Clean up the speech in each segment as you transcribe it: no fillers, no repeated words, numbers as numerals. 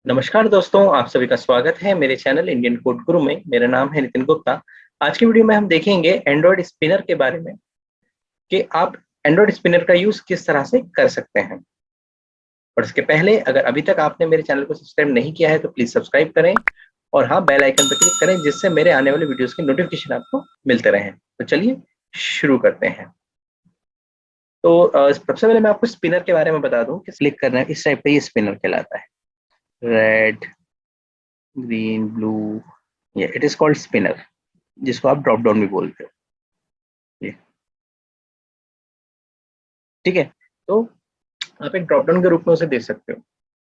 नमस्कार दोस्तों, आप सभी का स्वागत है मेरे चैनल इंडियन कोड गुरु में। मेरा नाम है नितिन गुप्ता। आज की वीडियो में हम देखेंगे एंड्रॉयड स्पिनर के बारे में कि आप एंड्रॉयड स्पिनर का यूज किस तरह से कर सकते हैं। और इसके पहले अगर अभी तक आपने मेरे चैनल को सब्सक्राइब नहीं किया है तो प्लीज सब्सक्राइब करें और हाँ, बेल आइकन पर क्लिक करें जिससे मेरे आने वाले वीडियोस की नोटिफिकेशन आपको मिलते रहें। तो चलिए शुरू करते हैं। तो सबसे पहले मैं आपको स्पिनर के बारे में बता दूं कि क्लिक करना है, इस टाइप का ये स्पिनर कहलाता है। रेड, ग्रीन, ब्लू, ये इट इज कॉल्ड स्पिनर, जिसको आप ड्रॉप डाउन भी बोलते हो। ये ठीक है। तो आप एक ड्रॉप डाउन के रूप में उसे दे सकते हो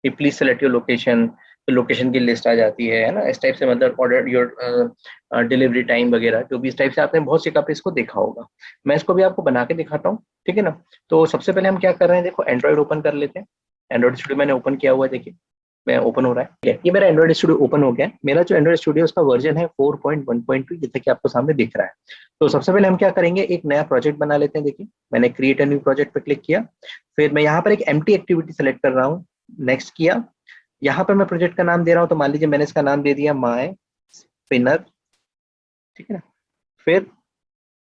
कि प्लीज सेलेक्ट योर लोकेशन। तो लोकेशन की लिस्ट आ जाती है ना, इस टाइप से। मतलब ऑर्डर योर डिलीवरी टाइम वगैरह, जो भी इस टाइप से आपने बहुत सी पे इसको देखा होगा। मैं इसको भी आपको बना के दिखाता हूँ, ठीक है ना। तो सबसे पहले हम क्या कर रहे हैं, देखो एंड्रॉइड ओपन कर लेते हैं। एंड्रॉइड स्टूडियो मैंने ओपन किया हुआ है, देखिए मैं ओपन हो रहा है। ठीक है, ये मेरा एंड्रॉइड स्टूडियो ओपन हो गया है। मेरा जो एंड्रॉइड स्टूडियो उसका वर्जन है 4.1.2, जैसे कि आपको सामने दिख रहा है। तो सबसे पहले हम क्या करेंगे, एक नया प्रोजेक्ट बना लेते हैं। देखिए मैंने क्रिएट अ न्यू प्रोजेक्ट पे क्लिक किया। फिर मैं यहाँ पर एक एम्प्टी एक्टिविटी सेलेक्ट कर रहा हूँ। नेक्स्ट किया। यहाँ पर मैं प्रोजेक्ट का नाम दे रहा हूँ, तो मान लीजिए मैंने इसका नाम दे दिया माय स्पिनर, ठीक है ना। फिर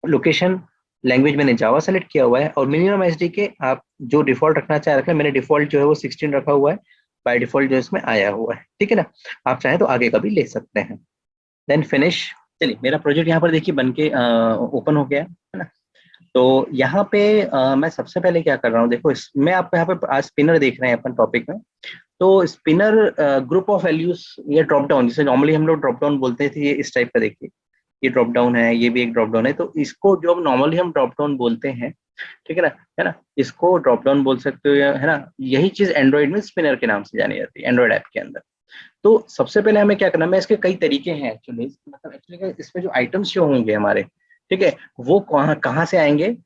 लोकेशन लैंग्वेज मैंने जावा सेलेक्ट किया हुआ है, और मिनिमम एसडी के आप जो डिफॉल्ट रखना चाहे रखें। मैंने डिफॉल्ट जो है वो 16 रखा हुआ है, बाय डिफॉल्ट जो इसमें आया हुआ है, ठीक है ना। आप चाहें तो आगे का भी ले सकते हैं। Then finish. चलिए मेरा प्रोजेक्ट यहाँ पर देखिए बन के ओपन हो गया है ना। तो यहाँ पे मैं सबसे पहले क्या कर रहा हूँ, देखो मैं आपको यहाँ पे आज स्पिनर देख रहे हैं अपन टॉपिक में। तो स्पिनर ग्रुप ऑफ वैल्यूज, ये ड्रॉप डाउन, जिसे नॉर्मली हम लोग ड्रॉप डाउन बोलते थे, ये इस टाइप का देखिए। ये ड्रॉप डाउन है, ये भी एक ड्रॉप डाउन है। तो इसको जो नॉर्मली हम ड्रॉप डाउन बोलते हैं, ठीक है ना, इसको ड्रॉप डाउन बोल सकते हो, या है ना। यही चीज एंड्रॉइड में स्पिनर के नाम से जानी जाती है, एंड्रॉइड ऐप के अंदर। तो सबसे पहले हमें क्या करना है, मैं इसके कई तरीके हैं एक्चुअली। मतलब एक्चुअली इसमें जो आइटम्स जो होंगे हमारे, ठीक है, वो कहाँ कहाँ से आएंगे,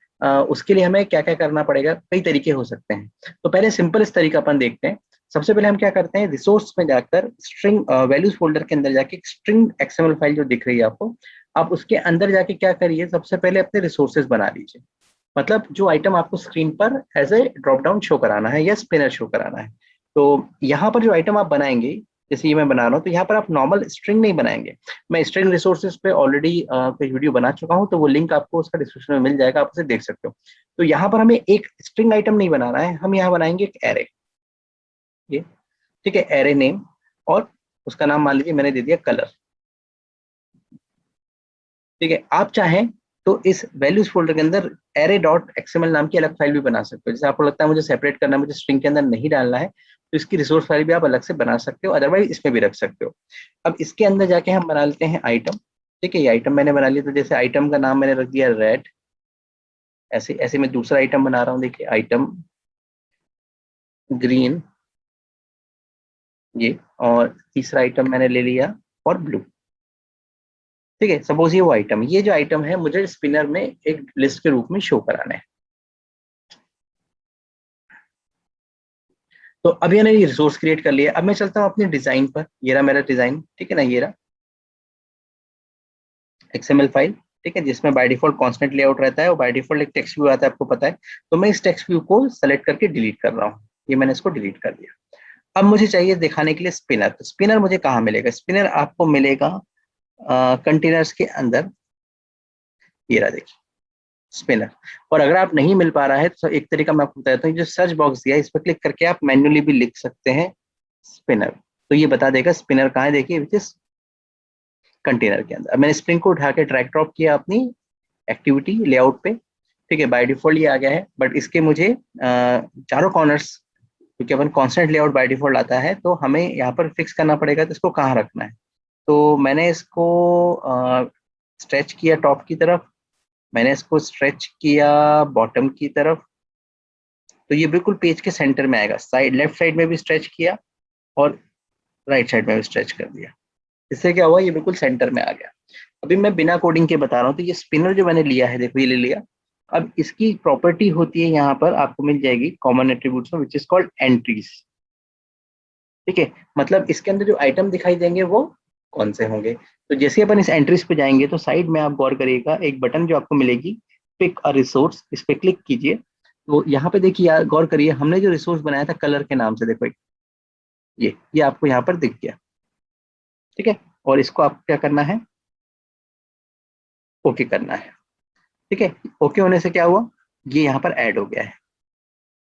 उसके लिए हमें क्या क्या करना पड़ेगा, कई तरीके हो सकते हैं। तो पहले सिंपल इस तरीका अपन देखते हैं। सबसे पहले हम क्या करते हैं, रिसोर्स में जाकर स्ट्रिंग वैल्यूज फोल्डर के अंदर जाके स्ट्रिंग एक्सएमएल फाइल जो दिख रही है आपको, आप उसके अंदर जाके क्या करिए, सबसे पहले अपने रिसोर्सेज बना लीजिए। मतलब जो आइटम आपको स्क्रीन पर as a drop down show कराना है या स्पिनर शो कराना है। तो यहाँ पर जो आइटम आप बनाएंगे, जैसे ये मैं बना रहा हूँ, तो यहाँ पर आप नॉर्मल स्ट्रिंग नहीं बनाएंगे। मैं स्ट्रिंग रिसोर्सेज पे ऑलरेडी कोई वीडियो बना चुका हूँ, तो वो लिंक आपको उसका डिस्क्रिप्शन में मिल जाएगा, आप उसे देख सकते हो। तो यहाँ पर हमें एक स्ट्रिंग आइटम नहीं बनाना है, हम यहाँ बनाएंगे एक एरे। ये ठीक है, एरे नेम, और उसका नाम मान लीजिए मैंने दे दिया कलर। ठीक है, आप चाहें तो इस वैल्यूज फोल्डर के अंदर एरे डॉट एक्सएमएल नाम की अलग फाइल भी बना सकते हो। जैसे आपको लगता है मुझे सेपरेट करना है, मुझे स्ट्रिंग के अंदर नहीं डालना है, तो इसकी रिसोर्स फाइल भी आप अलग से बना सकते हो, अदरवाइज इसमें भी रख सकते हो। अब इसके अंदर जाके हम बना लेते हैं आइटम। ठीक है, ये आइटम मैंने बना लिया। तो जैसे आइटम का नाम मैंने रख दिया रेड। ऐसे ऐसे मैं दूसरा आइटम बना रहा हूँ, देखिए आइटम ग्रीन, ये। और तीसरा आइटम मैंने ले लिया और ब्लू। ठीक है, सपोज ये वो आइटम, ये जो आइटम है मुझे स्पिनर में एक लिस्ट के रूप में शो कराना है। तो अभी मैंने ये रिसोर्स क्रिएट कर लिया। अब मैं चलता हूँ अपने डिजाइन पर। ये रहा मेरा डिजाइन, ठीक है ना, ये रहा एक्सएमएल फाइल। ठीक है, जिसमें बाय डिफॉल्ट कांस्टेंट लेआउट रहता है और बाय डिफॉल्ट एक टेक्स्ट व्यू आता है, आपको पता है। तो मैं इस टेक्स्ट व्यू को सेलेक्ट करके डिलीट कर रहा हूँ। ये मैंने इसको डिलीट कर दिया। अब मुझे चाहिए दिखाने के लिए स्पिनर। तो स्पिनर मुझे कहाँ मिलेगा, स्पिनर आपको मिलेगा कंटेनर्स के अंदर। ये रहा देखिए स्पिनर। और अगर आप नहीं मिल पा रहा है तो एक तरीका मैं आपको बताता हूँ, जो सर्च बॉक्स दिया है इस पर क्लिक करके आप मैन्युअली भी लिख सकते हैं स्पिनर। तो ये बता देगा स्पिनर कहाँ है, देखिए विच इज कंटेनर के अंदर। अब मैंने स्प्रिंग को उठा के ड्रैग ड्रॉप किया अपनी एक्टिविटी लेआउट पे। ठीक है, बाय डिफॉल्ट ये आ गया है, बट इसके मुझे चारों कॉर्नर्स, क्योंकि अपन कॉन्स्टेंट लेआउट बाय डिफॉल्ट आता है, तो हमें यहाँ पर फिक्स करना पड़ेगा तो इसको कहाँ रखना है। तो मैंने इसको स्ट्रेच किया टॉप की तरफ, मैंने इसको स्ट्रेच किया बॉटम की तरफ। तो ये बिल्कुल पेज के सेंटर में आएगा। साइड लेफ्ट साइड में भी स्ट्रेच किया और राइट साइड में भी स्ट्रेच कर दिया। इससे क्या हुआ, ये बिल्कुल सेंटर में आ गया। अभी मैं बिना कोडिंग के बता रहा हूँ। तो ये स्पिनर जो मैंने लिया है, देखो ये ले लिया। अब इसकी प्रॉपर्टी होती है, यहाँ पर आपको मिल जाएगी कॉमन एट्रीब्यूट्स में, विच इज कॉल्ड एंट्रीज। ठीक है, मतलब इसके अंदर जो आइटम दिखाई देंगे वो कौन से होंगे। तो जैसे अपन इस एंट्रीज पे जाएंगे तो साइड में आप गौर करिएगा, एक बटन जो आपको मिलेगी, पिक अ रिसोर्स, इस पे क्लिक कीजिए। तो यहाँ पे देखिए, गौर करिए, हमने जो रिसोर्स बनाया था कलर के नाम से, देखो ये आपको यहाँ पर दिख गया, ठीक है। और इसको आपको क्या करना है, ओके करना है, ठीक है। ओके होने से क्या हुआ, ये यहाँ पर ऐड हो गया है,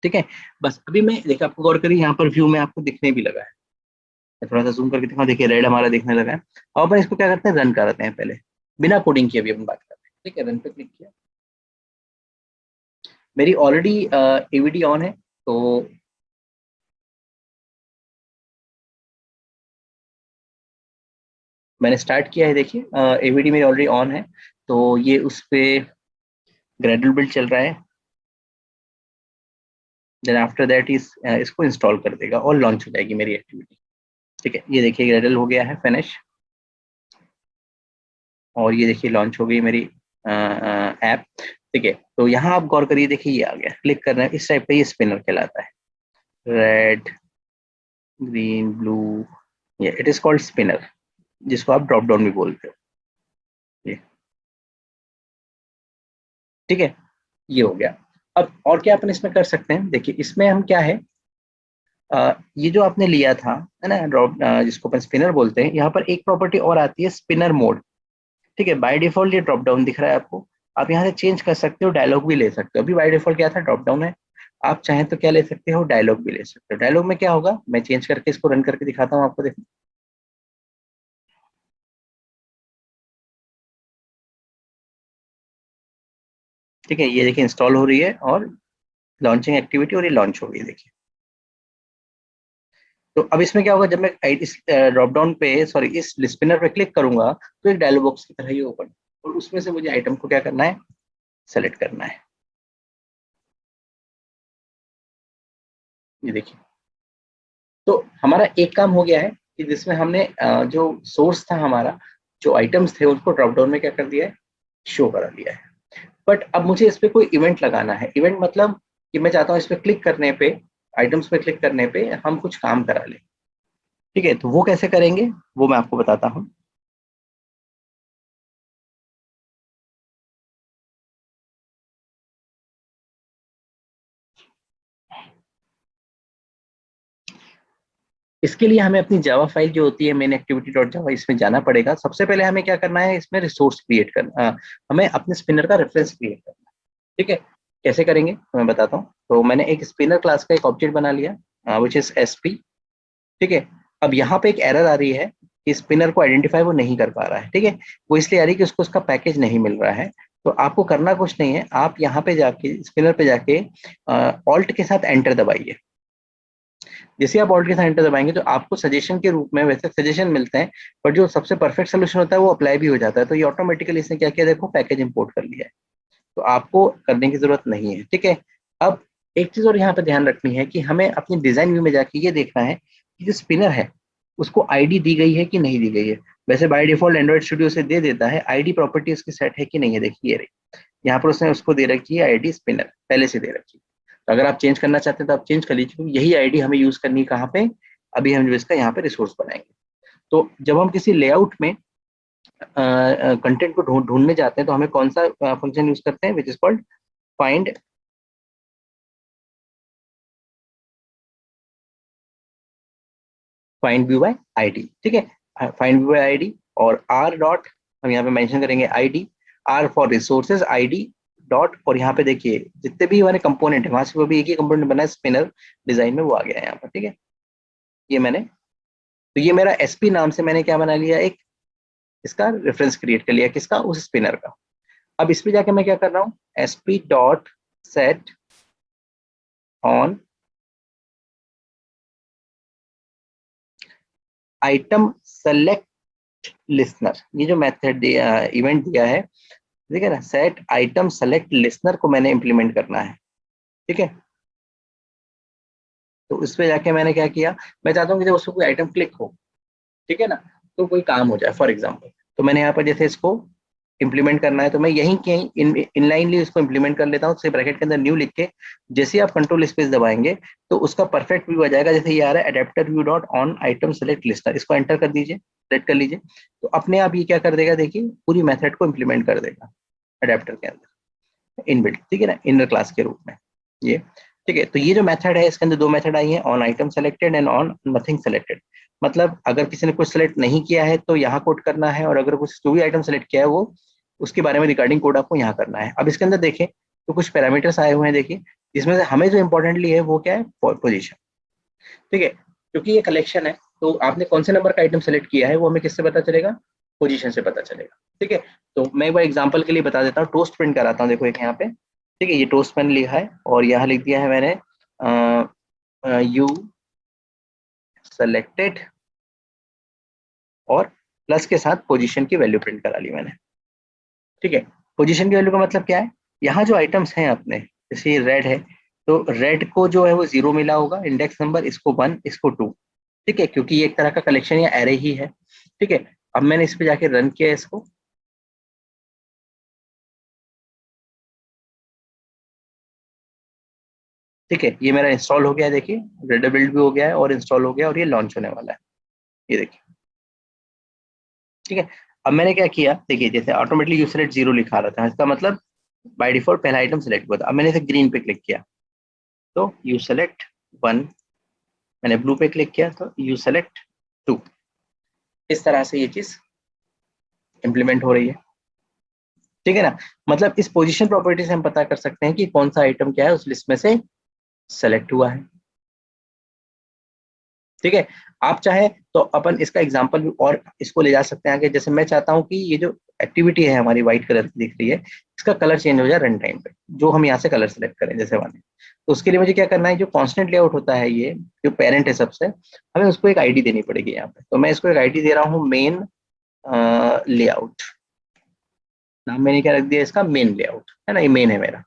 ठीक है। बस अभी मैं देखिए, आपको गौर करिए यहाँ पर व्यू में आपको दिखने भी लगा है। मैं थोड़ा सा जूम करके दिखाऊं, देखिए रेड हमारा दिखने लगा है। अब अपन इसको क्या करते हैं, रन करते हैं पहले, बिना कोडिंग किए अभी अपन बात करते हैं, ठीक है। रन पे क्लिक किया, मेरी ऑलरेडी एवीडी ऑन है, तो मैंने स्टार्ट किया है। देखिए एवीडी मेरी ऑलरेडी ऑन है, तो ये उस पे ग्रेजुअल बिल्ड चल रहा है। देन आफ्टर दैट इज इसको इंस्टॉल कर देगा और लॉन्च हो जाएगी मेरी एक्टिविटी, ठीक है। ये देखिए ग्रेजुअल हो गया है फिनिश, और ये देखिए लॉन्च हो गई मेरी ऐप, ठीक है। तो यहाँ आप गौर करिए, देखिए ये आ गया, क्लिक करना है, इस टाइप का ये स्पिनर कहलाता है, रेड ग्रीन ब्लू, ये इट इज कॉल्ड स्पिनर, जिसको आप ड्रॉप डाउन भी बोलते हो, ये ठीक है। ये हो गया। अब और क्या अपन इसमें कर सकते हैं, देखिए इसमें हम क्या है, ये जो आपने लिया था, है ना, ड्रॉप जिसको अपन स्पिनर बोलते हैं, यहाँ पर एक प्रॉपर्टी और आती है, स्पिनर मोड, ठीक है। बाय डिफॉल्ट ये ड्रॉप डाउन दिख रहा है आपको, आप यहाँ से चेंज कर सकते हो, डायलॉग भी ले सकते हो। अभी बाय डिफॉल्ट क्या था, ड्रॉप डाउन है, आप चाहें तो क्या ले सकते हो, डायलॉग भी ले सकते हो। डायलॉग में क्या होगा, मैं चेंज करके इसको रन करके दिखाता हूँ आपको, देखो, ठीक है। ये देखिए इंस्टॉल हो रही है और लॉन्चिंग एक्टिविटी, और ये लॉन्च हो गई, देखिए। तो अब इसमें क्या होगा, जब मैं इस ड्रॉप डाउन पे, सॉरी, इस स्पिनर पे क्लिक करूंगा, तो एक डायलॉग बॉक्स की तरह ही ओपन, और उसमें से मुझे आइटम को क्या करना है, सेलेक्ट करना है, ये देखिए। तो हमारा एक काम हो गया है कि जिसमें हमने जो सोर्स था हमारा, जो आइटम्स थे, उसको ड्रॉप डाउन में क्या कर दिया है, शो करा दिया है। बट अब मुझे इस पे कोई इवेंट लगाना है, इवेंट मतलब कि मैं चाहता हूँ इस पे क्लिक करने पे, आइटम्स पे क्लिक करने पे हम कुछ काम करा लें, ठीक है। तो वो कैसे करेंगे, वो मैं आपको बताता हूँ। इसके लिए हमें अपनी जावा फाइल जो होती है, मेन एक्टिविटी डॉट जावा, इसमें जाना पड़ेगा। सबसे पहले हमें क्या करना है, इसमें रिसोर्स क्रिएट करना, हमें अपने स्पिनर का रेफरेंस क्रिएट करना है, ठीक है। कैसे करेंगे तो मैं बताता हूँ। तो मैंने एक स्पिनर क्लास का एक ऑब्जेक्ट बना लिया, विच इज एसपी, ठीक है। अब यहाँ पे एक एरर आ रही है कि स्पिनर को आइडेंटिफाई वो नहीं कर पा रहा है, ठीक है। वो इसलिए आ रही है कि उसको उसका पैकेज नहीं मिल रहा है। तो आपको करना कुछ नहीं है, आप यहाँ पे जाके स्पिनर पे जाके ऑल्ट के साथ एंटर दबाइए। जैसे आप ऑल्ट के साथ एंटर दबाएंगे तो आपको सजेशन के रूप में वैसे सजेशन मिलते हैं, पर जो सबसे परफेक्ट सोल्यूशन होता है वो अप्लाई भी हो जाता है। तो ये ऑटोमेटिकली इसने क्या किया, देखो पैकेज इंपोर्ट कर लिया है, तो आपको करने की जरूरत नहीं है, ठीक है। अब एक चीज और यहाँ पे ध्यान रखनी है कि हमें अपनी डिजाइन व्यू में जाके ये देखना है कि जो स्पिनर है उसको आईडी दी गई है कि नहीं दी गई है। वैसे बाय डिफॉल्ट एंड्रॉइड स्टूडियो से दे देता है, आईडी प्रॉपर्टी उसकी सेट है कि नहीं है, देखिए ये रही, यहाँ पर उसने उसको दे रखी है आईडी स्पिनर, पहले से दे रखी है। तो अगर आप चेंज करना चाहते हैं तो आप चेंज कर लीजिए, क्योंकि यही आईडी हमें यूज करनी है कहाँ पे, अभी हम जो इसका यहाँ पे रिसोर्स बनाएंगे। तो जब हम किसी लेआउट में कंटेंट को ढूंढने जाते हैं, तो हमें कौन सा फंक्शन यूज करते हैं, which is called find find view by ID, ठीक है। फाइंड व्यू बाय आईडी, और आर डॉट, हम यहाँ पे मेंशन करेंगे ID, R for resources ID dot, और यहाँ पे देखिए जितने भी हमारे कंपोनेंट है, वहां से वो भी एक ही कंपोनेंट बना है, स्पिनर डिजाइन में वो आ गया है यहाँ पर, ठीक है। ये मैंने, तो ये मेरा एसपी नाम से मैंने क्या बना लिया, एक इसका रेफरेंस क्रिएट कर लिया, किसका, उस स्पिनर का। अब इस पे जाके मैं क्या कर रहा हूँ, SP dot set on item select listener, ये जो मेथड दिया, इवेंट दिया है, ठीक है ना, सेट आइटम सेलेक्ट लिस्नर को मैंने इंप्लीमेंट करना है, ठीक है। तो उस पे जाके मैंने क्या किया, मैं चाहता हूँ कि जब उसको कोई आइटम क्लिक हो, ठीक है ना, तो कोई काम हो जाए, फॉर एग्जाम्पल। तो मैंने यहाँ पर जैसे इसको इंप्लीमेंट करना है, तो मैं यहीं कहीं इनलाइनली इसको इंप्लीमेंट कर लेता हूँ, से ब्रैकेट के अंदर न्यू लिख के, जैसे आप कंट्रोल स्पेस दबाएंगे तो उसका परफेक्ट व्यू आ जाएगा। जैसे ये आ रहा है adapter view dot on item select listener, इसको एंटर कर दीजिए, सेलेक्ट कर लीजिए, तो अपने आप ये क्या कर देगा, देखिए पूरी मेथड को इंप्लीमेंट कर देगा अडेप्टर के अंदर, इनबिल्ट, ठीक है ना, इनर क्लास के रूप में ये। ठीक है, तो ये जो मेथड है इसके अंदर दो मेथड आई है, on item selected and on nothing selected. मतलब अगर किसी ने कुछ सेलेक्ट नहीं किया है तो यहाँ कोड करना है, और अगर कुछ जो भी आइटम सेलेक्ट किया है वो उसके बारे में रिगार्डिंग कोड आपको यहाँ करना है। अब इसके अंदर देखें तो कुछ पैरामीटर्स आए हुए हैं, देखिए इसमें से हमें जो इंपॉर्टेंटली है वो क्या है, पोजीशन। ठीक है, क्योंकि ये कलेक्शन है तो आपने कौन से नंबर का आइटम सेलेक्ट किया है वो हमें किससे पता चलेगा, पोजीशन से पता चलेगा। ठीक है, तो मैं एक बार एग्जांपल के लिए बता देता हूँ, टोस्ट प्रिंट कराता हूँ, देखो एक यहाँ पे। ठीक है, ये टोस्ट मैंने लिखा है और यहाँ लिख दिया है मैंने यू सेलेक्टेड, और प्लस के साथ पोजीशन की वैल्यू प्रिंट करा ली मैंने। ठीक है, पोजीशन की वैल्यू का मतलब क्या है, यहाँ जो आइटम्स हैं अपने, जैसे ये रेड है तो रेड को जो है वो 0 मिला होगा इंडेक्स नंबर, इसको 1, इसको 2। ठीक है, क्योंकि ये एक तरह का कलेक्शन या एरे ही है। ठीक है, अब मैंने इस पे जाके रन किया इसको। ठीक है, ये मेरा इंस्टॉल हो गया है, देखिए रेडर बिल्ड भी हो गया है और इंस्टॉल हो गया और ये लॉन्च होने वाला है, ये देखिए। ठीक है, अब मैंने क्या किया, देखिए जैसे ऑटोमेटिकली यू सेलेक्ट 0 लिखा रहा था, इसका मतलब बाय डिफॉल्ट पहला आइटम सेलेक्ट हुआ था। अब मैंने इसे ग्रीन पे क्लिक किया तो यू सेलेक्ट 1, मैंने ब्लू पे क्लिक किया तो यू सेलेक्ट 2। इस तरह से ये चीज इंप्लीमेंट हो रही है। ठीक है ना, मतलब इस पोजीशन प्रॉपर्टी से हम पता कर सकते हैं कि कौन सा आइटम क्या है उस लिस्ट में से सेलेक्ट हुआ है। ठीक है, आप चाहे तो अपन इसका एग्जांपल भी और इसको ले जा सकते हैं आगे। जैसे मैं चाहता हूं कि ये जो एक्टिविटी है हमारी व्हाइट कलर की दिख रही है, इसका कलर चेंज हो जाए रन टाइम पे, जो हम यहाँ से कलर सेलेक्ट करें जैसे वाले। तो उसके लिए मुझे क्या करना है, जो कॉन्स्टेंट लेआउट होता है, ये जो पेरेंट है सबसे, हमें उसको एक आईडी देनी पड़ेगी यहाँ पे। तो मैं इसको एक आईडी दे रहा हूँ, मेन लेआउट। नाम मैंने क्या रख दिया इसका, मेन लेआउट, है ना, ये मेन है मेरा।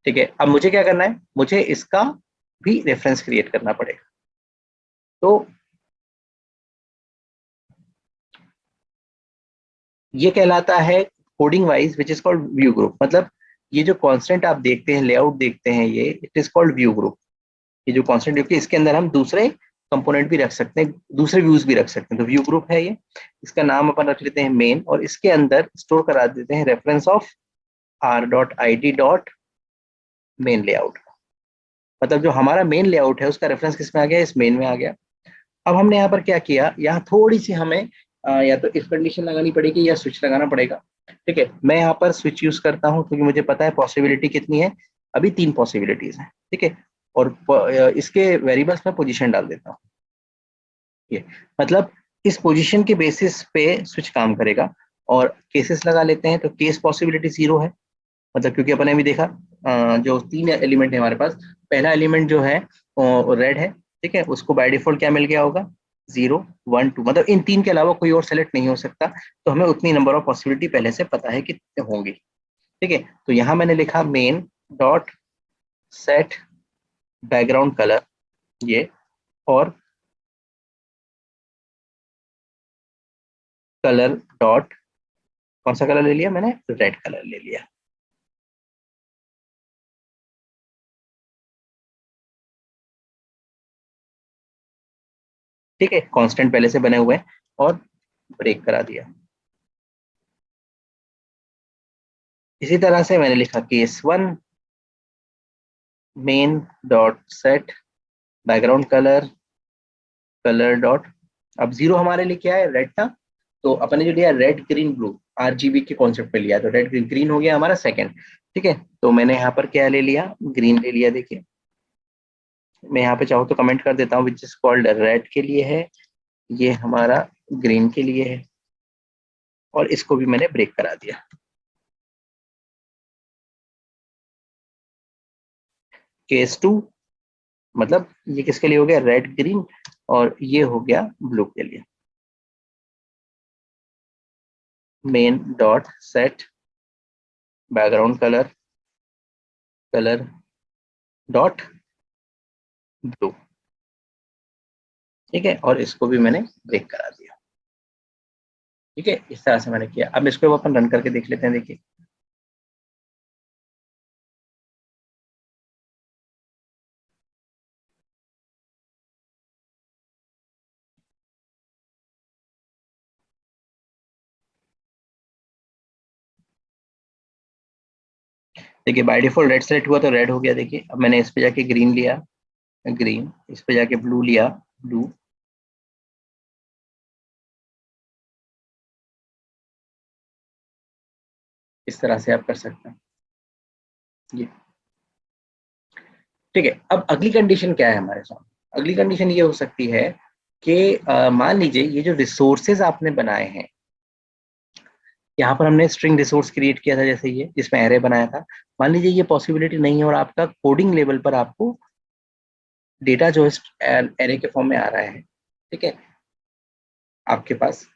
ठीक है, अब मुझे क्या करना है, मुझे इसका भी रेफरेंस क्रिएट करना पड़ेगा। तो ये कहलाता है coding wise which is called view group. मतलब ये जो कांस्टेंट आप देखते हैं, लेआउट देखते हैं, ये it is called view group. ये जो कांस्टेंट व्यू, इसके अंदर हम दूसरे कंपोनेंट भी रख सकते हैं, दूसरे व्यूज भी रख सकते हैं, तो व्यू ग्रुप है ये। इसका नाम अपन रख लेते हैं मेन, और इसके अंदर स्टोर करा देते हैं reference of R dot I D dot main layout. मतलब जो हमारा मेन लेआउट है उसका रेफरेंस किस में आ गया, इस मेन में आ गया। अब हमने यहाँ पर क्या किया, यहाँ थोड़ी सी हमें या तो इफ कंडीशन लगानी पड़ेगी या स्विच लगाना पड़ेगा। ठीक है, मैं यहाँ पर स्विच यूज करता हूँ क्योंकि मुझे पता है पॉसिबिलिटी कितनी है, अभी 3 पॉसिबिलिटीज हैं। ठीक है, और इसके वेरिएबल्स में पोजीशन डाल देता हूँ। ये मतलब इस पोजीशन के बेसिस पे स्विच काम करेगा। और केसेस लगा लेते हैं, तो केस पॉसिबिलिटी 0 है, मतलब क्योंकि अपन ने भी देखा जो 3 एलिमेंट है हमारे पास, पहला एलिमेंट जो है रेड है। ठीक है, उसको बाय डिफॉल्ट क्या मिल गया होगा, 0, 1, 2, मतलब इन 3 के अलावा कोई और सेलेक्ट नहीं हो सकता। तो हमें उतनी नंबर ऑफ पॉसिबिलिटी पहले से पता है कि कितने होंगी। ठीक है, तो यहाँ मैंने लिखा main dot set background colour, ये, और कलर डॉट, कौन सा कलर ले लिया मैंने, रेड कलर ले लिया। ठीक है, कांस्टेंट पहले से बने हुए हैं, और ब्रेक करा दिया। इसी तरह से मैंने लिखा case 1 main dot set background colour, colour dot, अब 0 हमारे लिए क्या है, रेड था, तो अपन ने जो लिया रेड ग्रीन ब्लू, आरजीबी के कॉन्सेप्ट पे लिया, तो रेड ग्रीन, ग्रीन हो गया हमारा सेकंड। ठीक है, तो मैंने यहाँ पर क्या ले लिया, ग्रीन ले लिया। देखिए मैं यहाँ पे चाहूँ तो कमेंट कर देता हूँ, विच इज कॉल्ड रेड के लिए है, ये हमारा ग्रीन के लिए है, और इसको भी मैंने ब्रेक करा दिया। केस 2, मतलब ये किसके लिए हो गया, रेड ग्रीन, और ये हो गया ब्लू के लिए। Main dot set background colour, colour dot blue. ठीक है, और इसको भी मैंने ब्रेक करा दिया। ठीक है, इस तरह से मैंने किया। अब इसको अपन रन करके देख लेते हैं, देखिए। देखिए बाय डिफॉल्ट रेड सेलेक्ट हुआ तो रेड हो गया। देखिए अब मैंने इस पे जाके ग्रीन लिया, ग्रीन, इस पे जाके ब्लू लिया, ब्लू। इस तरह से आप कर सकते हैं ये। ठीक है, अब अगली कंडीशन क्या है हमारे सामने? अगली कंडीशन ये हो सकती है कि मान लीजिए ये जो रिसोर्सेज आपने बनाए हैं, यहाँ पर हमने स्ट्रिंग रिसोर्स क्रिएट किया था जैसे ये, जिसमें एरे बनाया था। मान लीजिए ये पॉसिबिलिटी नहीं है और आपका कोडिंग लेवल पर आपको डेटा जो है एरे के फॉर्म में आ रहा है, ठीक है, आपके पास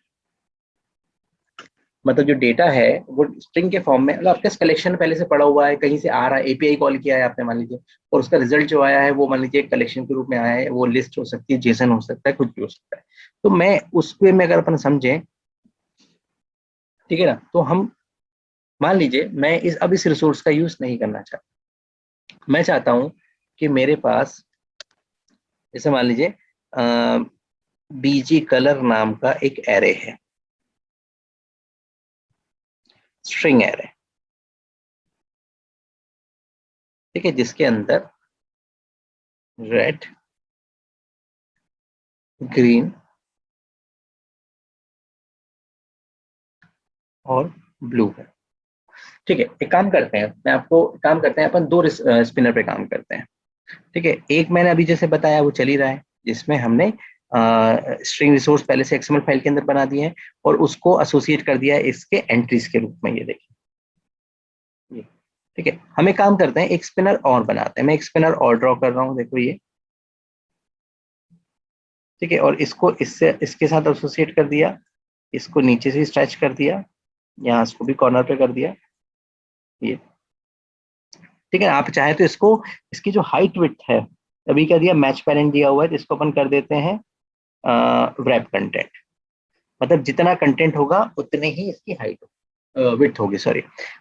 मतलब जो डेटा है वो स्ट्रिंग के फॉर्म में, मतलब आपके कलेक्शन पहले से पड़ा हुआ है, कहीं से आ रहा है, एपीआई कॉल किया है आपने मान लीजिए, और उसका रिजल्ट जो आया है वो मान लीजिए कलेक्शन के रूप में आया है, वो लिस्ट हो सकती है, जेसन हो सकता है, कुछ भी हो सकता है। तो मैं उस वे में अगर अपन समझें, ठीक है ना, तो हम मान लीजिए मैं अब इस रिसोर्स का यूज नहीं करना चाहता। मैं चाहता हूं कि मेरे पास, जैसे मान लीजिए बीजी कलर नाम का एक एरे है, स्ट्रिंग एरे, ठीक है, जिसके अंदर रेड, ग्रीन और ब्लू है। ठीक है, एक काम करते हैं, मैं आपको काम करते हैं, अपन दो स्पिनर पे काम करते हैं। ठीक है, एक मैंने अभी जैसे बताया वो चल ही रहा है, जिसमें हमने स्ट्रिंग रिसोर्स पहले से एक्सएमएल फाइल के अंदर बना दिए हैं और उसको एसोसिएट कर दिया है इसके एंट्रीज के रूप में, ये देखिए ये। ठीक है, हम एक काम करते हैं, एक स्पिनर और बनाते हैं। मैं एक स्पिनर और ड्रॉ कर रहा हूँ, देखो ये। ठीक है, और इसको इससे इसके साथ एसोसिएट कर दिया, इसको नीचे से स्ट्रेच कर दिया, यहाँ इसको भी कॉर्नर पे कर दिया ये। ठीक है, आप चाहे तो इसको, इसकी जो हाइट विड्थ है, अभी क्या दिया, मैच पेरेंट दिया हुआ है, तो इसको अपन कर देते हैं wrap कंटेंट। मतलब जितना कंटेंट होगा उतने ही इसकी हाइट विड्थ होगी, सॉरी।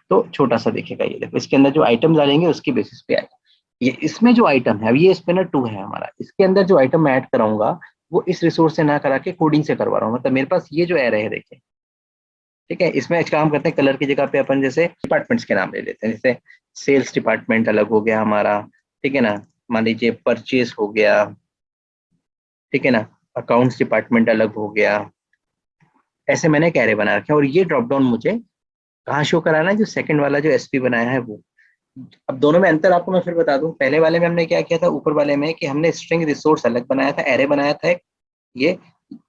तो छोटा सा देखिएगा, ये देखो इसके अंदर जो आइटम डालेंगे उसकी बेसिस पे आएगा। ये इसमें जो आइटम है, अब ये स्पिनर 2 है हमारा, इसके अंदर जो आइटम मैं ऐड कराऊंगा वो इस रिसोर्स से ना करा के कोडिंग से करवा रहा हूँ। मतलब मेरे पास ये जो एरे है देखिए, ठीक है, इसमें एक काम करते हैं, कलर की जगह पे अपन जैसे डिपार्टमेंट्स के नाम ले लेते हैं, जैसे सेल्स डिपार्टमेंट अलग हो गया हमारा, ठीक है ना, मान लीजिए परचेस हो गया, ठीक है ना, अकाउंट्स डिपार्टमेंट अलग हो गया। ऐसे मैंने एक एरे बना रखा है, और ये ड्रॉप डाउन मुझे कहाँ शो कराना है, जो सेकंड वाला जो एसपी बनाया है वो। अब दोनों में अंतर आपको मैं फिर बता दूं, पहले वाले में हमने क्या किया था, ऊपर वाले में कि हमने स्ट्रिंग रिसोर्स अलग बनाया था, एरे बनाया था एक, ये।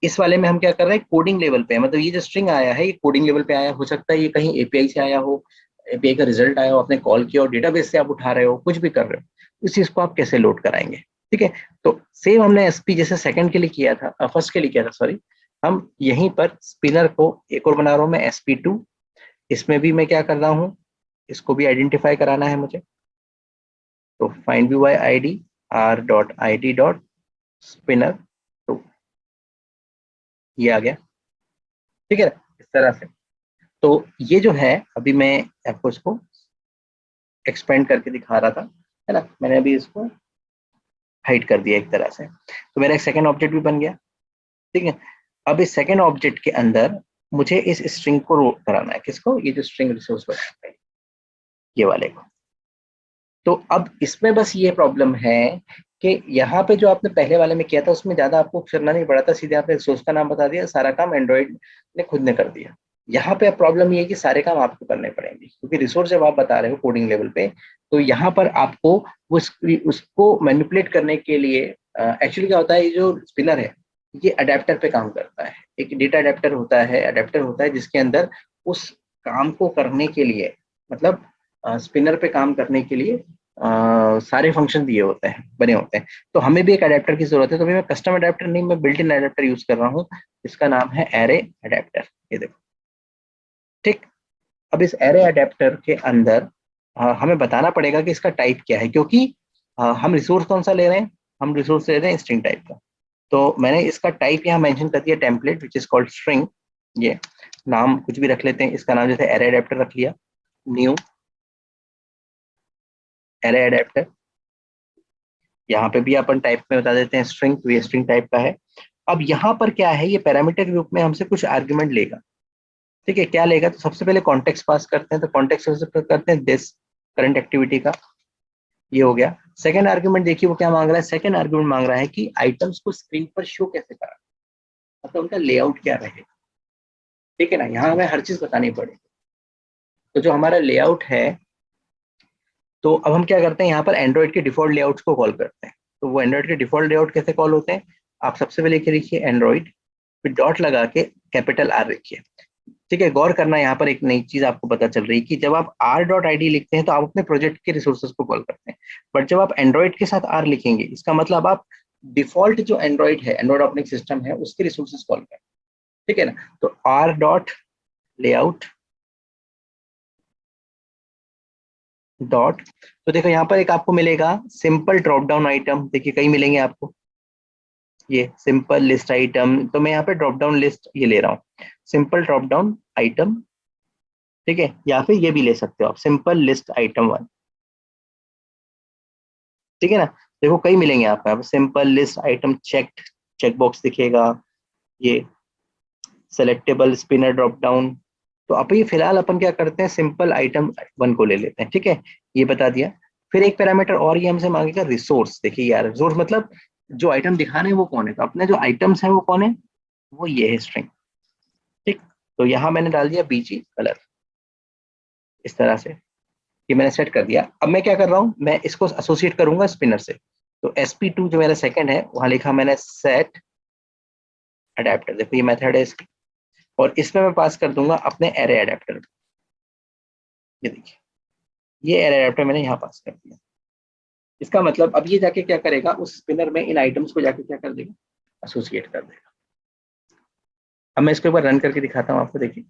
इस वाले में हम क्या कर रहे हैं, कोडिंग लेवल पे, मतलब ये जो स्ट्रिंग आया है ये कोडिंग लेवल पे आया, हो सकता है ये कहीं एपीआई से आया हो, एपीआई का रिजल्ट आया हो, आपने कॉल किया और डेटाबेस से आप उठा रहे हो, कुछ भी कर रहे हो, इस चीज को आप कैसे लोड कराएंगे। ठीक है, तो सेम हमने एसपी जैसे सेकंड के लिए किया था, फर्स्ट के लिए किया था सॉरी, हम यहीं पर स्पिनर को एक और बना रहा हूँ मैं, SP2। इसमें भी मैं क्या कर रहा हूँ, इसको भी आइडेंटिफाई कराना है मुझे। तो find view by ID, r.id.spinner2, ये आ गया। ठीक है ना, इस तरह से। तो ये जो है, अभी मैं आपको इसको एक्सपेंड करके दिखा रहा था, है ना, मैंने अभी इसको हाइड कर दिया एक तरह से, तो मेरा एक सेकेंड ऑब्जेक्ट भी बन गया। ठीक है, अब इस सेकेंड ऑब्जेक्ट के अंदर मुझे इस स्ट्रिंग को रोल कराना है, किसको, ये जो स्ट्रिंग रिसोर्स बनाता है ये वाले को। तो अब इसमें बस ये प्रॉब्लम है कि यहाँ पे जो आपने पहले वाले में किया था उसमें ज्यादा आपको करना नहीं पड़ा था, सीधे आपने रिसोर्स का नाम बता दिया, सारा काम एंड्रॉइड ने खुद ने कर दिया। यहाँ पे अब प्रॉब्लम ये है कि सारे काम आपको करने पड़ेंगे, क्योंकि रिसोर्स जब आप बता रहे हो कोडिंग लेवल पे, तो यहाँ पर आपको वो उसको मैनिपुलेट करने के लिए, एक्चुअली क्या होता है, ये जो स्पिनर है ये अडेप्टर पे काम करता है, एक डेटा अडेप्टर होता है, अडेप्टर होता है जिसके अंदर उस काम को करने के लिए, मतलब स्पिनर पे काम करने के लिए सारे फंक्शन दिए होते हैं, बने होते हैं। तो हमें भी एक अडेप्टर की जरूरत है, तो मैं कस्टम अडेप्टर नहीं, मैं बिल्ट इन अडेप्टर यूज कर रहा हूँ, इसका नाम है एरे अडेप्टर, ये देखो। ठीक, अब इस एरे अडेप्टर के अंदर हमें बताना पड़ेगा कि इसका टाइप क्या है, क्योंकि हम रिसोर्स कौन सा ले रहे हैं, हम रिसोर्स ले रहे हैं स्ट्रिंग टाइप का। तो मैंने इसका टाइप यहाँ मेंशन कर दिया, template which is called string. ये नाम कुछ भी रख लेते हैं, इसका नाम जैसे एरे अडेप्टर रख लिया, न्यू एरे अडेप्टर। यहाँ पे भी अपन टाइप में बता देते हैं स्ट्रिंग, तो ये स्ट्रिंग टाइप का है। अब यहाँ पर क्या है, ये पैरामीटर के रूप में हमसे कुछ आर्ग्यूमेंट लेगा। ठीक है, क्या लेगा, तो सबसे पहले कॉन्टेक्स्ट पास करते हैं, तो कॉन्टेक्स्ट करते हैं दिस, करंट एक्टिविटी का, ये हो गया। सेकंड आर्गुमेंट देखिए वो क्या मांग रहा है, सेकंड आर्गुमेंट मांग रहा है कि आइटम्स को स्क्रीन पर शो कैसे करा, मतलब उनका लेआउट क्या रहेगा, ठीक है ना, यहाँ हमें हर चीज बतानी पड़ेगी। तो जो हमारा लेआउट है, तो अब हम क्या करते हैं, यहाँ पर एंड्रॉइड के डिफॉल्ट लेआउट्स को कॉल करते हैं। तो वो एंड्रॉइड के डिफॉल्ट लेआउट कैसे कॉल होते हैं, आप सबसे पहले लिखे लिखिए एंड्रॉइड, फिर डॉट लगा के कैपिटल आर लिखिए, ठीक है। गौर करना, यहाँ पर एक नई चीज आपको पता चल रही है कि जब आप r.id लिखते हैं तो आप अपने प्रोजेक्ट के रिसोर्सेज को कॉल करते हैं, बट जब आप एंड्रॉइड के साथ r लिखेंगे इसका मतलब आप डिफॉल्ट जो एंड्रॉइड है, एंड्रॉइड ऑपरेटिंग सिस्टम है, उसके रिसोर्सेज कॉल करें, ठीक है ना। तो r डॉट लेआउट डॉट, तो देखो यहाँ पर एक आपको मिलेगा सिंपल ड्रॉप डाउन आइटम, देखिए कई मिलेंगे आपको, ये सिंपल लिस्ट आइटम, तो मैं यहाँ पे ड्रॉप डाउन लिस्ट ये ले रहा हूँ, सिंपल ड्रॉप डाउन आइटम, ठीक है। या फिर ये भी ले सकते हो आप, सिंपल लिस्ट आइटम 1, ठीक है ना। देखो कई मिलेंगे आपको, simple list item checked, check box दिखेगा, ये सेलेक्टेबल स्पिनर ड्रॉप डाउन। तो अब ये फिलहाल अपन क्या करते हैं, सिंपल आइटम 1 को ले लेते हैं, ठीक है, ये बता दिया। फिर एक पैरामीटर और ये हमसे मांगेगा रिसोर्स, देखिए यार रिसोर्स मतलब जो आइटम दिखाने हैं वो कौन है, तो अपने जो आइटम्स हैं वो कौन है, वो ये है स्ट्रिंग, ठीक। तो यहाँ मैंने डाल दिया बीजी कलर, इस तरह से ये मैंने सेट कर दिया। अब मैं क्या कर रहा हूँ, मैं इसको एसोसिएट करूंगा स्पिनर से, तो sp2 जो मेरा सेकंड है वहां लिखा मैंने सेट अडेप्टर, देखो ये मेथड है इसकी, और इसमें मैं पास कर दूंगा अपने एरे अडेप्टर, ये देखिए ये एरे अडेप्टर मैंने यहाँ पास कर दिया। इसका मतलब अब ये जाके क्या करेगा, उस स्पिनर में इन आइटम्स को जाके क्या कर देगा, एसोसिएट कर देगा। अब मैं इसको एक बार रन करके दिखाता हूँ आपको, देखिए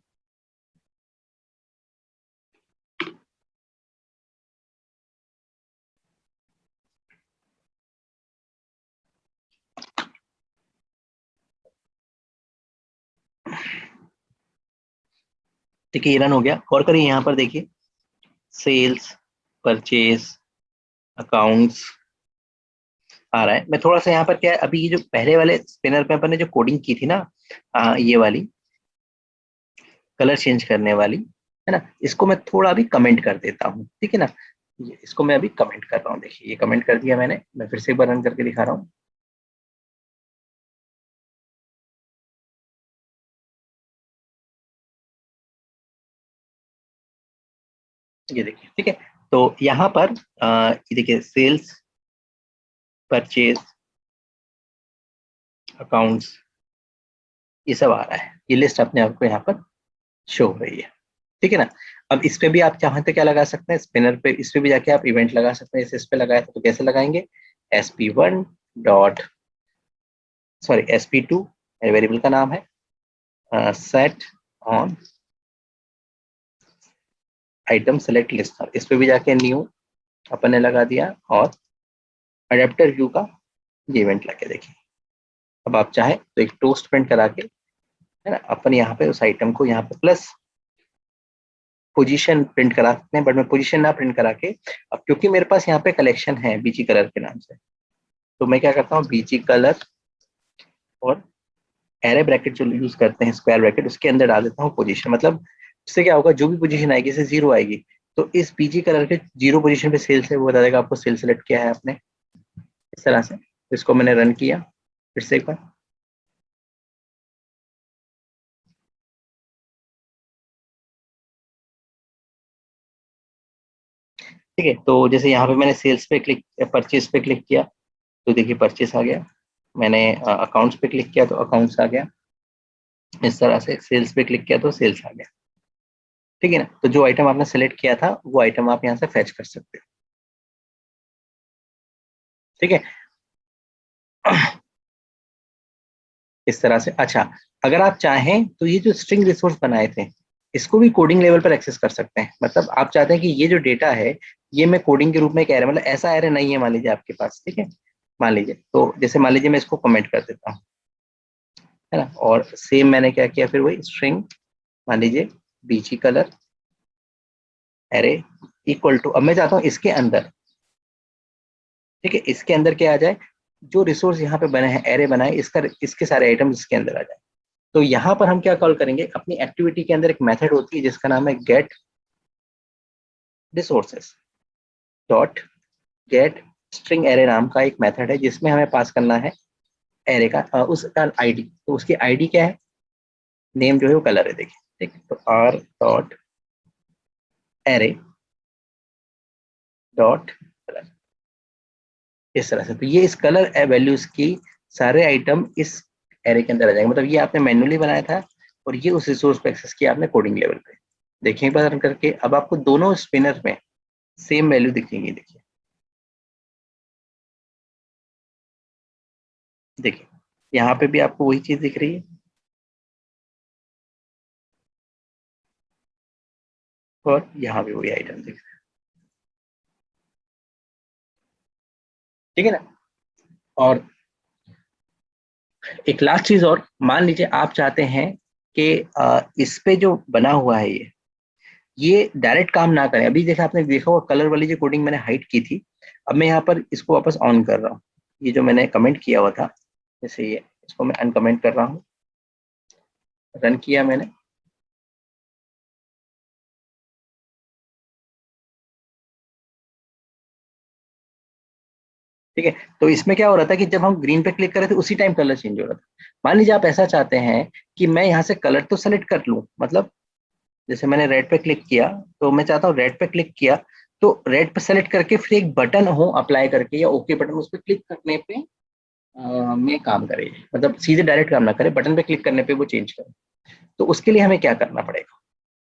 ठीक है, ये रन हो गया। और करिए यहाँ पर देखिए सेल्स, परचेज, अकाउंट्स आ रहा है। मैं थोड़ा सा यहाँ पर क्या है, अभी ये जो पहले वाले स्पिनर पे अपन ने जो कोडिंग की थी ना, ये वाली कलर चेंज करने वाली, है ना, इसको मैं थोड़ा अभी कमेंट कर देता हूँ, ठीक है ना। इसको मैं अभी कमेंट कर रहा हूँ, देखिए ये कमेंट कर दिया मैंने, मैं फिर से एक बार रन करके दिखा रहा हूँ। ये देखिए, ठीक है। तो यहाँ पर ये देखिए सेल्स, परचेज, अकाउंट्स, ये सब आ रहा है, ये लिस्ट अपने आप को यहाँ पर शो हो रही है, ठीक है ना। अब इस पे भी आप चाहें तो क्या लगा सकते हैं, स्पिनर पे इस पे भी जाके आप इवेंट लगा सकते हैं, इस पे लगाया तो कैसे लगाएंगे, sp1 dot, sorry sp2 variable का नाम है, set on item select list, इस पे भी जाके न्यू अपन ने लगा दिया, और अडेप्टर व्यू का ये इवेंट लगे, देखिए। अब आप चाहें तो एक टोस्ट प्रिंट करा के, है ना, अपन यहाँ पे उस आइटम को यहाँ पे प्लस पोजीशन प्रिंट करा सकते हैं, बट मैं पोजीशन ना प्रिंट करा के, अब क्योंकि मेरे पास यहाँ पे कलेक्शन है बीजी कलर के नाम से, तो मैं क्या करता हूँ, बीजी कलर और एरे ब्रैकेट जो यूज करते हैं, स्क्वायर ब्रैकेट, उसके अंदर डाल देता हूँ पोजीशन, मतलब इससे क्या होगा, जो भी पोजीशन आएगी इससे 0 आएगी, तो इस बीजी कलर के 0 पोजीशन पे सेल्स है, वो बता देगा आपको सेल सेलेक्ट किया है आपने, इस तरह से। इसको मैंने रन किया फिर से एक बार, ठीक है। तो जैसे यहाँ पे मैंने सेल्स पे क्लिक, परचेज पे क्लिक किया, तो देखिए परचेस आ गया, मैंने अकाउंट्स पे क्लिक किया तो अकाउंट्स आ गया, इस तरह से सेल्स पे क्लिक किया तो सेल्स आ गया, ठीक है ना। तो जो आइटम आपने सेलेक्ट किया था वो आइटम आप यहाँ से फैच कर सकते हो, ठीक है। इस तरह से। अच्छा, अगर आप चाहें तो ये जो स्ट्रिंग रिसोर्स बनाए थे इसको भी कोडिंग लेवल पर एक्सेस कर सकते हैं, मतलब आप चाहते हैं कि ये जो डेटा है ये मैं कोडिंग के रूप में एक एरे, मतलब ऐसा एरे नहीं है मान लीजिए आपके पास, ठीक है, मान लीजिए, तो जैसे मान लीजिए मैं इसको कमेंट कर देता हूँ, है ना, और सेम मैंने क्या किया, फिर वही स्ट्रिंग मान लीजिए BG colour array equal to, अब मैं चाहता हूँ इसके अंदर, ठीक है, इसके अंदर क्या आ जाए, जो रिसोर्स यहाँ पे बने हैं एरे बनाए, इसका इसके सारे आइटम इसके अंदर आ जाए। तो यहाँ पर हम क्या कॉल करेंगे, अपनी एक्टिविटी के अंदर एक मेथड होती है जिसका नाम है get resources, dot get string array नाम का एक मेथड है जिसमें हमें पास करना है एरे का उसका आईडी। तो उसकी आईडी क्या है, नेम जो है वो कलर है, देखिए ठीक है। तो R dot array dot colour, इस तरह से। तो ये इस कलर वैल्यूज की सारे आइटम इस एरे के अंदर आ जाएंगे। मतलब ये आपने मैन्युअली बनाया था और ये उस रिसोर्स को एक्सेस किया आपने कोडिंग लेवल पे। देखिए एक बार रन करके, अब आपको दोनों स्पिनर में सेम वैल्यू दिखेंगी। देखिए देखिए यहाँ पे भी आपको वही चीज दिख रही है और यहाँ भी वही आइटम दिख रहा है, ठीक है ना। और एक लास्ट चीज और, मान लीजिए आप चाहते हैं कि इस पे जो बना हुआ है ये डायरेक्ट काम ना करें। अभी देखा आपने देखा होगा कलर वाली जो कोडिंग मैंने हाइड की थी, अब मैं यहाँ पर इसको वापस ऑन कर रहा हूँ। ये जो मैंने कमेंट किया हुआ था, जैसे ये, इसको मैं अनकमेंट कर रहा हूँ, रन किया मैंने। ठीक है, तो इसमें क्या हो रहा था कि जब हम ग्रीन पे क्लिक कर रहे थे उसी टाइम कलर चेंज हो रहा था। मान लीजिए आप ऐसा चाहते हैं कि मैं यहाँ से कलर तो सेलेक्ट कर लूँ, मतलब जैसे मैंने रेड पे क्लिक किया, तो मैं चाहता हूँ रेड पे क्लिक किया तो रेड पे सेलेक्ट करके फिर एक बटन हो अप्लाई करके या ओके बटन, उस पर क्लिक करने पे में काम करे, मतलब सीधे डायरेक्ट काम ना करे, बटन पे क्लिक करने पे वो चेंज करे। तो उसके लिए हमें क्या करना पड़ेगा,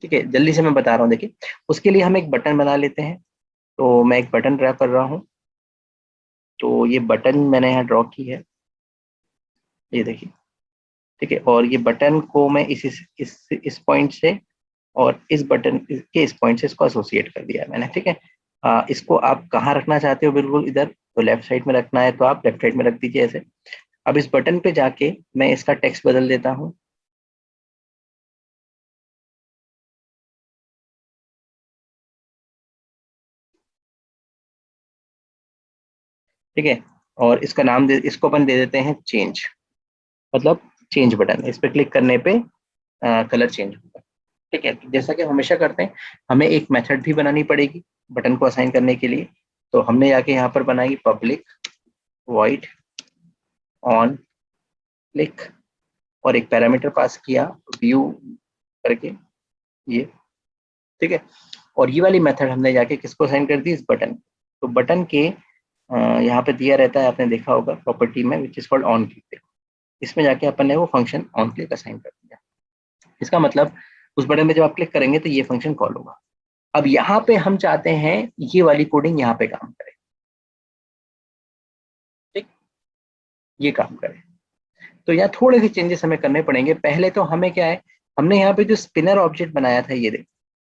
ठीक है, जल्दी से मैं बता रहा हूँ। देखिए उसके लिए हम एक बटन बना लेते हैं। तो मैं एक बटन ड्रा कर रहा हूँ। तो ये बटन मैंने यहाँ ड्रॉ की है, ये देखिए, ठीक है। और ये बटन को मैं इस पॉइंट से और इस बटन के इस पॉइंट से इसको एसोसिएट कर दिया है मैंने, ठीक है। इसको आप कहाँ रखना चाहते हो, बिल्कुल इधर, तो लेफ्ट साइड में रखना है तो आप लेफ्ट साइड में रख दीजिए ऐसे। अब इस बटन पे जाके मैं इसका टेक्स्ट बदल देता हूँ, ठीक है। और इसका नाम दे, इसको अपन दे देते हैं चेंज, मतलब चेंज बटन। इस पे क्लिक करने पे कलर चेंज होगा, ठीक है। जैसा कि हम हमेशा करते हैं, हमें एक मेथड भी बनानी पड़ेगी बटन को असाइन करने के लिए। तो हमने जाके यहाँ पर बनाई पब्लिक वॉइड ऑन क्लिक और एक पैरामीटर पास किया व्यू करके, ये ठीक है। और ये वाली मेथड हमने जाके किसको असाइन कर दी, इस बटन। तो बटन के यहाँ पे दिया रहता है, आपने देखा होगा प्रॉपर्टी में, विच इज कॉल्ड ऑन क्लिक। इसमें जाके अपन ने वो फंक्शन ऑन क्लिक असाइन कर दिया। इसका मतलब उस बटन पे जब आप क्लिक करेंगे तो ये फंक्शन कॉल होगा। अब यहाँ पे हम चाहते हैं ये वाली कोडिंग यहाँ पे काम करे, ठीक, ये काम करे। तो यहाँ थोड़े से चेंजेस हमें करने पड़ेंगे। पहले तो हमें क्या है, हमने यहाँ पे जो स्पिनर ऑब्जेक्ट बनाया था, ये देखो,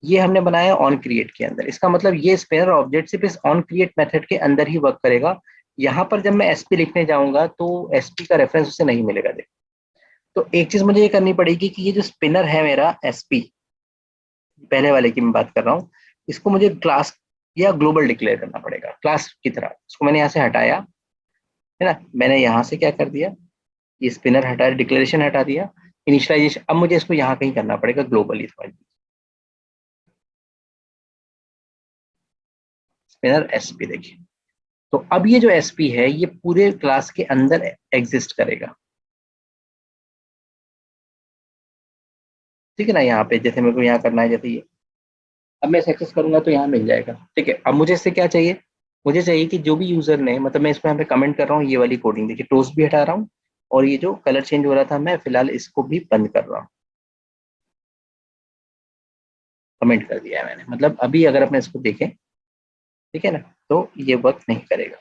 ये हमने बनाया ऑन क्रिएट के अंदर। इसका मतलब ये स्पिनर ऑब्जेक्ट सिर्फ इस ऑन क्रिएट मेथड के अंदर ही वर्क करेगा। यहाँ पर जब मैं एसपी लिखने जाऊंगा तो एसपी का रेफरेंस उसे नहीं मिलेगा। देखो, तो एक चीज मुझे ये करनी पड़ेगी कि ये जो स्पिनर है मेरा एसपी, पहले वाले की मैं बात कर रहा हूँ, इसको मुझे क्लास या ग्लोबल डिक्लेयर करना पड़ेगा क्लास की तरह। इसको मैंने यहाँ से हटाया, है ना, मैंने यहाँ से क्या कर दिया, ये स्पिनर हटा, डिक्लेरेशन हटा दिया, इनिशियलाइजेशन। अब मुझे इसको यहाँ कहीं करना पड़ेगा ग्लोबली। स्पिनर एसपी, देखिए, तो अब ये जो एसपी है ये पूरे क्लास के अंदर एग्जिस्ट करेगा, ठीक है ना। यहाँ पे जैसे मेरे को यहाँ करना है, जैसे ये, अब मैं एक्सेस करूंगा तो यहाँ मिल जाएगा, ठीक है। अब मुझे इससे क्या चाहिए, मुझे चाहिए कि जो भी यूजर ने, मतलब मैं इसको यहाँ पे कमेंट कर रहा हूँ, ये वाली कोडिंग देखिए, टोस्ट भी हटा रहा हूँ और ये जो कलर चेंज हो रहा था मैं फिलहाल इसको भी बंद कर रहा हूँ, कमेंट कर दिया है मैंने। मतलब अभी अगर अपने इसको देखें, ठीक है ना, तो ये वर्क नहीं करेगा।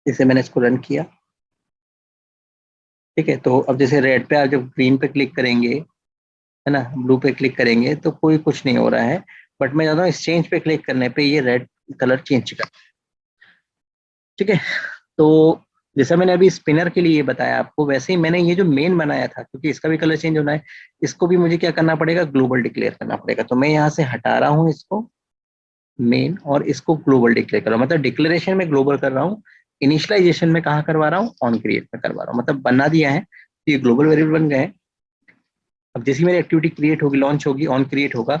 जैसे मैंने इसको रन किया, ठीक है, तो अब जैसे रेड पे आप जब ग्रीन पे क्लिक करेंगे, है ना, ब्लू पे क्लिक करेंगे तो कोई कुछ नहीं हो रहा है। बट मैं चाहता हूँ इस चेंज पे क्लिक करने पे ये रेड कलर चेंज कर, ठीक है। तो जैसा मैंने अभी स्पिनर के लिए ये बताया आपको, वैसे ही मैंने ये जो मेन बनाया था, क्योंकि इसका भी कलर चेंज होना है, इसको भी मुझे क्या करना पड़ेगा, ग्लोबल डिक्लेयर करना पड़ेगा। तो मैं यहाँ से हटा रहा हूँ इसको मेन और इसको ग्लोबल डिक्लेयर कर रहा हूँ, मतलब डिक्लेरेशन में ग्लोबल कर रहा हूँ, इनिशियलाइजेशन में कहाँ करवा रहा हूँ, ऑन क्रिएट में करवा रहा हूँ, मतलब बना दिया है, ये ग्लोबल वेरिएबल बन गए हैं। अब जैसी मेरी एक्टिविटी क्रिएट होगी, लॉन्च होगी, ऑन क्रिएट होगा,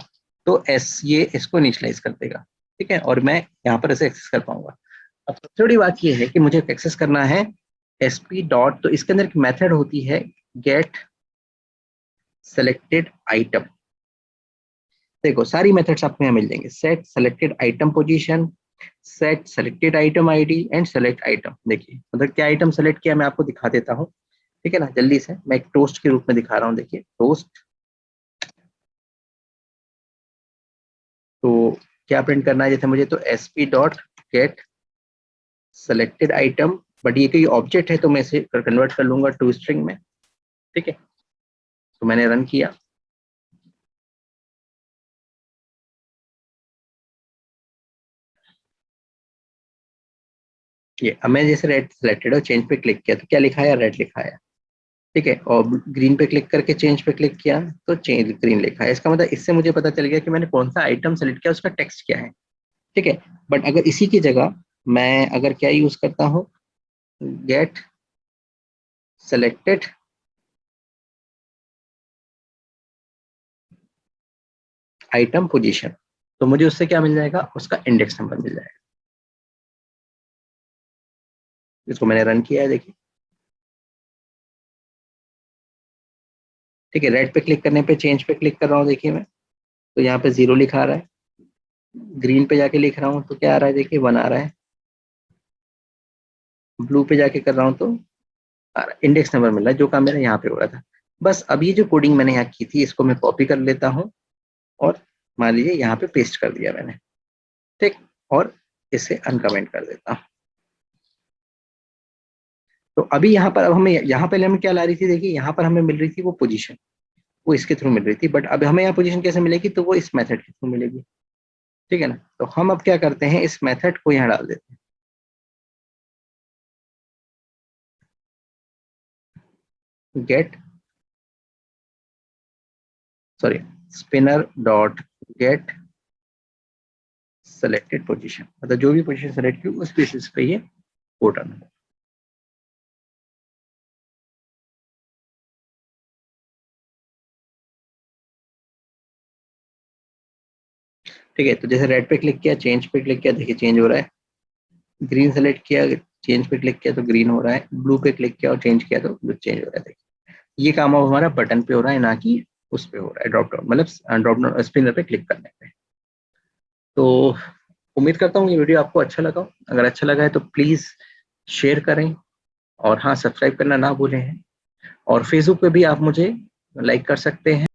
तो ये इसको इनिशियलाइज कर देगा, ठीक है, और मैं यहाँ पर ऐसे एक्सेस कर पाऊंगा। अब सबसे बड़ी बात ये है कि मुझे एक्सेस करना है sp डॉट, तो इसके अंदर एक मेथड होती है गेट सेलेक्टेड आइटम। देखो सारी मेथड्स आपको यहाँ मिल जाएंगे, set selected item position, set selected item ID and select item. देखिए मतलब क्या आइटम सेलेक्ट किया मैं आपको दिखा देता हूँ, ठीक है ना, जल्दी से मैं एक टोस्ट के रूप में दिखा रहा हूँ। देखिए टोस्ट, तो क्या प्रिंट करना है, जैसे मुझे तो sp dot get selected item, but ये कोई ऑब्जेक्ट है तो मैं इसे कन्वर्ट कर लूंगा टू स्ट्रिंग में, ठीक है। तो मैंने रन किया, ये अब मैं जैसे रेड सिलेक्टेड और चेंज पे क्लिक किया तो क्या लिखा है, रेड लिखा है, ठीक है, और ग्रीन पे क्लिक करके चेंज पे क्लिक किया तो चेंज ग्रीन लिखा है। इसका मतलब इससे मुझे पता चल गया कि मैंने कौन सा आइटम सेलेक्ट किया, उसका टेक्स्ट क्या है, ठीक है। बट अगर इसी की जगह मैं अगर क्या यूज करता हूँ, गेट सेलेक्टेड आइटम पोजीशन, तो मुझे उससे क्या मिल जाएगा, उसका इंडेक्स नंबर मिल जाएगा। इसको मैंने रन किया है, देखिए, ठीक है। रेड पे क्लिक करने पे चेंज पे क्लिक कर रहा हूँ, देखिए मैं, तो यहाँ पे 0 लिखा आ रहा है। ग्रीन पे जाके लिख रहा हूँ तो क्या आ रहा है, देखिए 1 आ रहा है। ब्लू पे जाके कर रहा हूँ तो इंडेक्स नंबर मिल रहा है, जो काम मेरा यहाँ पे हो रहा था। बस अब ये जो कोडिंग मैंने यहाँ की थी इसको मैं कॉपी कर लेता हूँ और मान लीजिए यहाँ पे पेस्ट कर दिया मैंने, ठीक, और इसे अनकमेंट कर देता हूँ। तो अभी यहाँ पर अब हमें, यहाँ पहले हमें क्या ला रही थी, देखिए यहाँ पर हमें मिल रही थी वो पोजीशन, वो इसके थ्रू मिल रही थी, बट अब हमें यहाँ पोजीशन कैसे मिलेगी, तो वो इस मेथड के थ्रू मिलेगी, ठीक है ना। तो हम अब क्या करते हैं, इस मेथड को यहाँ डाल देते हैं, get sorry spinner dot get selected position, मतलब जो भी पोजीशन सेलेक्ट की उस बेसिस पे ये कोड रन हो। ठीक है, तो जैसे रेड पे क्लिक किया, चेंज पे क्लिक किया, देखिए चेंज हो रहा है। ग्रीन सेलेक्ट किया, चेंज पे क्लिक किया तो ग्रीन हो रहा है। ब्लू पे क्लिक किया और चेंज किया तो ब्लू चेंज हो रहा है। देखिए ये काम अब हमारा बटन पे हो रहा है, ना कि उस पे हो रहा है, ड्रॉप डाउन मतलब ड्रॉप डाउन स्पिनर पे क्लिक करने पे। तो उम्मीद करता हूँ ये वीडियो आपको अच्छा लगा। अगर अच्छा लगा है तो प्लीज शेयर करें, और हाँ सब्सक्राइब करना ना भूलें हैं। और फेसबुक पे भी आप मुझे लाइक कर सकते हैं।